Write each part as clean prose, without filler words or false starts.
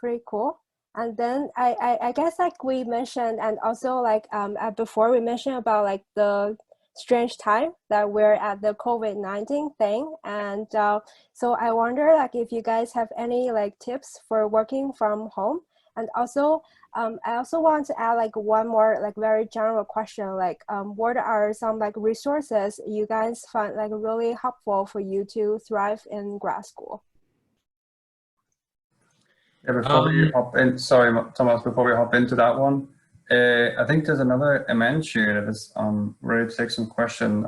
pretty cool. And then I guess like we mentioned, and also like before we mentioned about like the strange time that we're at the COVID-19 thing. And so I wonder like if you guys have any like tips for working from home. And also I also want to add like one more like very general question, like what are some like resources you guys find like really helpful for you to thrive in grad school? Yeah, before we hop in, sorry, Thomas, before we hop into that one, I think there's another Amen here that is ready to take some question.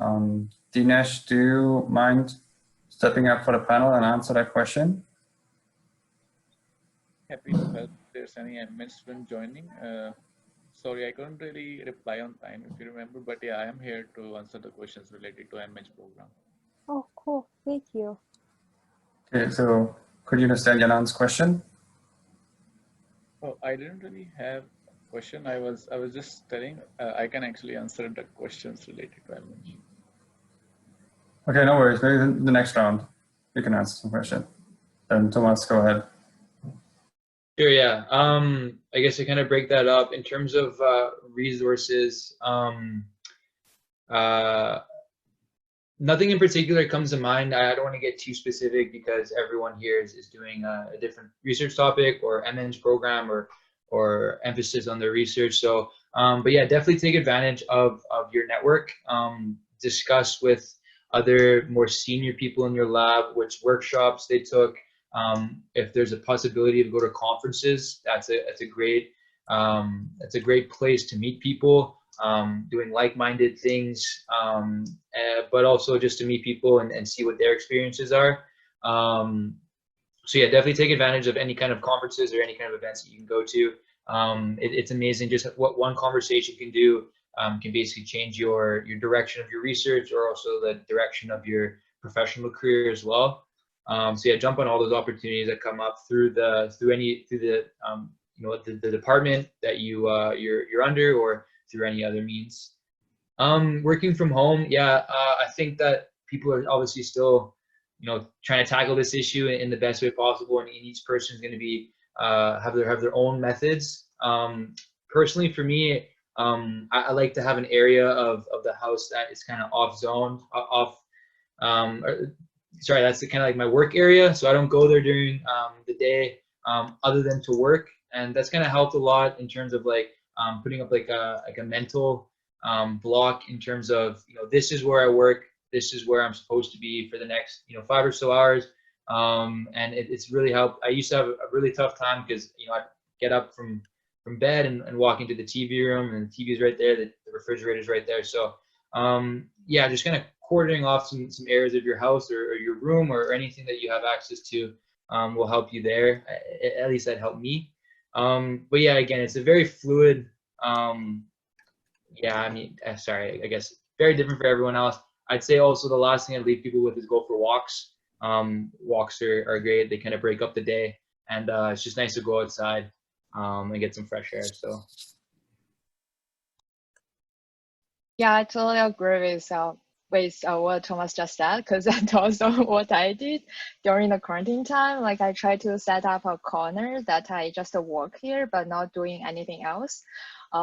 Dinesh, do you mind stepping up for the panel and answer that question? Happy to help if there's any admin joining. Sorry, I couldn't really reply on time, if you remember, but yeah, I am here to answer the questions related to MH program. Oh, cool. Thank you. Okay, so could you understand Yanan's question? Oh, I didn't really have a question. I was just telling I can actually answer the questions related to MH. Okay, no worries. Maybe in the next round you can answer some question. And Thomas, go ahead. Sure, yeah. I guess to kind of break that up in terms of resources, nothing in particular comes to mind. I don't want to get too specific because everyone here is doing a different research topic or MN's program or emphasis on their research. So, but yeah, definitely take advantage of your network. Discuss with other more senior people in your lab which workshops they took. If there's a possibility to go to conferences, that's a great place to meet people doing like-minded things, but also just to meet people and see what their experiences are. So yeah, definitely take advantage of any kind of conferences or any kind of events that you can go to. It's amazing just what one conversation can do. Can basically change your direction of your research or also the direction of your professional career as well. So yeah, jump on all those opportunities that come up through the department that you're under or through any other means. Working from home, yeah, I think that people are obviously still trying to tackle this issue in the best way possible, and each person is going to be have their own methods. Personally, for me, I like to have an area of the house that is kind of sorry, that's kind of like my work area. So I don't go there during the day other than to work. And that's kind of helped a lot in terms of like putting up like a mental block in terms of, this is where I work. This is where I'm supposed to be for the next, 5 or so hours. And it's really helped. I used to have a really tough time because, I'd get up from bed and walk into the TV room, and the TV is right there. The refrigerator is right there. So yeah, just kind of cordoning off some areas of your house or your room or anything that you have access to will help you there. At least that helped me. But yeah, again, it's a very fluid, yeah, I mean, sorry, I guess very different for everyone else. I'd say also the last thing I'd leave people with is go for walks. Walks are great. They kind of break up the day, and it's just nice to go outside and get some fresh air. So yeah, I totally agree with what Thomas just said, because that's also what I did during the quarantine time. Like I tried to set up a corner that I just work here, but not doing anything else.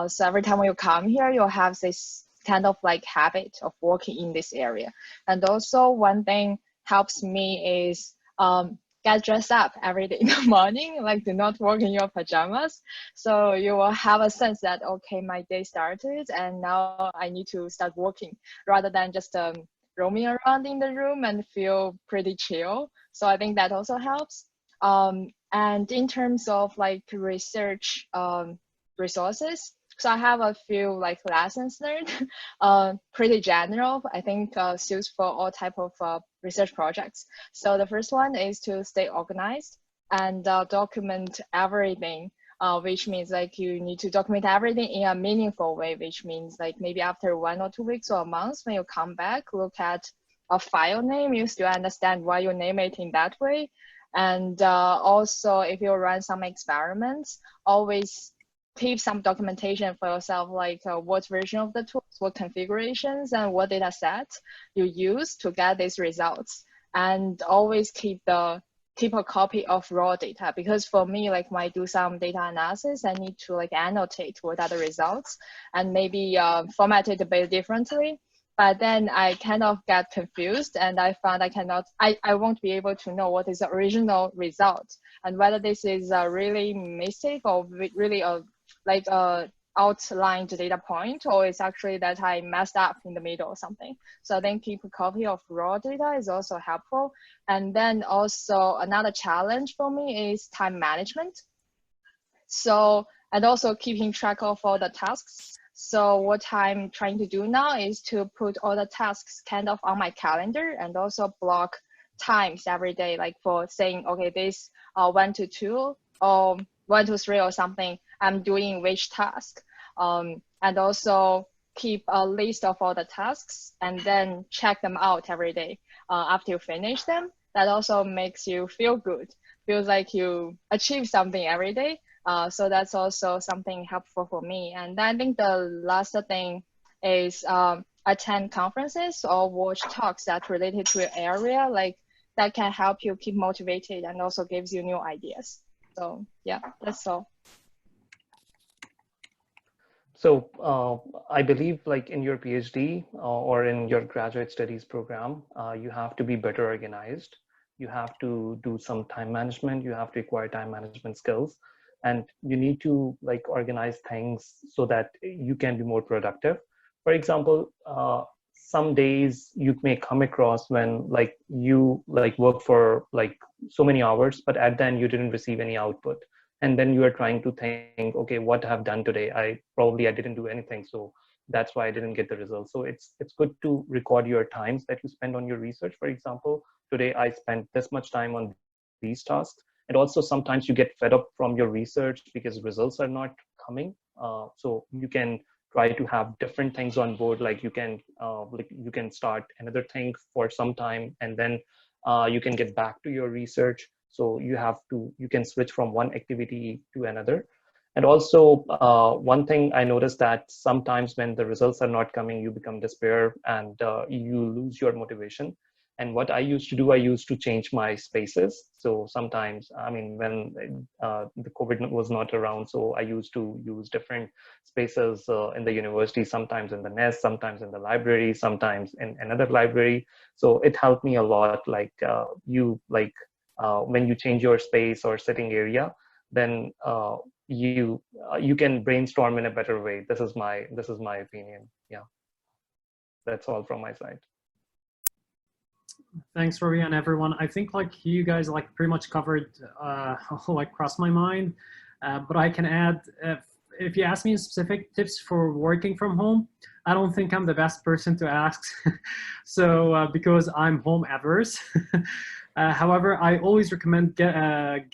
So every time you come here, you'll have this kind of like habit of working in this area. And also one thing helps me is get dressed up every day in the morning, like do not work in your pajamas. So you will have a sense that, okay, my day started and now I need to start working, rather than just roaming around in the room and feel pretty chill. So I think that also helps. And in terms of like research resources, so I have a few like lessons learned, pretty general, I think suits for all type of research projects. So the first one is to stay organized and document everything, which means like you need to document everything in a meaningful way, which means like maybe after 1 or 2 weeks or a month, when you come back, look at a file name, you still understand why you name it in that way. And also if you run some experiments, always keep some documentation for yourself, like what version of the tools, what configurations, and what data sets you use to get these results. And always keep keep a copy of raw data, because for me, like when I do some data analysis, I need to like annotate what are the results and maybe format it a bit differently. But then I kind of get confused, and I found I won't be able to know what is the original result and whether this is a really mistake or really a outlined data point, or it's actually that I messed up in the middle or something. So I think keep a copy of raw data is also helpful. And then also another challenge for me is time management. So, and also keeping track of all the tasks. So what I'm trying to do now is to put all the tasks kind of on my calendar and also block times every day, like for saying, okay, this 1 to 2 or 1 to 3 or something, I'm doing which task. And also keep a list of all the tasks and then check them out every day after you finish them. That also makes you feel good. Feels like you achieve something every day. So that's also something helpful for me. And I think the last thing is attend conferences or watch talks that related to your area, like that can help you keep motivated and also gives you new ideas. So yeah, that's all. So I believe like in your PhD or in your graduate studies program, you have to be better organized. You have to do some time management. You have to acquire time management skills, and you need to like organize things so that you can be more productive. For example, some days you may come across when like you like work for like so many hours, but at the end you didn't receive any output. And then you are trying to think, okay, what have done today? I didn't do anything, so that's why I didn't get the results. So it's good to record your times that you spend on your research. For example, today I spent this much time on these tasks. And also sometimes you get fed up from your research because results are not coming. So you can try to have different things on board. Like you can start another thing for some time, and then you can get back to your research. So you can switch from one activity to another. And also one thing I noticed that sometimes when the results are not coming, you become despair and you lose your motivation. And what I used to do, I used to change my spaces. So sometimes, I mean, when the COVID was not around, so I used to use different spaces in the university, sometimes in the nest, sometimes in the library, sometimes in another library. So it helped me a lot. Like when you change your space or sitting area, then you can brainstorm in a better way. This is my opinion. Yeah, that's all from my side. Thanks, Rory, and everyone. I think like you guys like pretty much covered like crossed my mind, but I can add, if you ask me specific tips for working from home, I don't think I'm the best person to ask. So because I'm home averse. However, I always recommend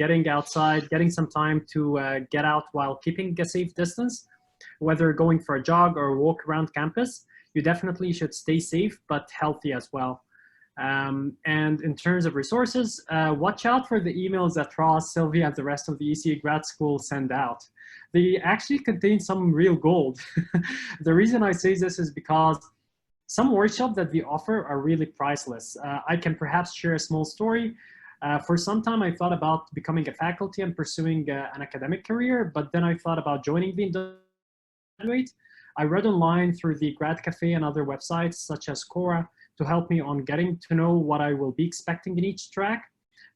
getting outside, getting some time to get out while keeping a safe distance, whether going for a jog or walk around campus. You definitely should stay safe, but healthy as well. And in terms of resources, watch out for the emails that Ross, Sylvia, and the rest of the ECE grad school send out. They actually contain some real gold. The reason I say this is because some workshops that we offer are really priceless. I can perhaps share a small story. For some time, I thought about becoming a faculty and pursuing an academic career, but then I thought about joining the undergraduate. I read online through the Grad Cafe and other websites such as Quora to help me on getting to know what I will be expecting in each track,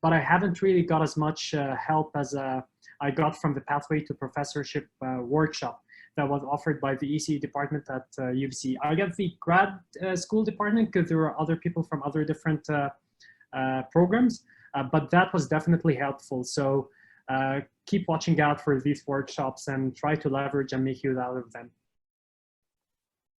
but I haven't really got as much help as I got from the Pathway to Professorship workshop that was offered by the ECE department at UBC. I get the grad school department because there were other people from other different programs, but that was definitely helpful. So keep watching out for these workshops and try to leverage and make use out of them.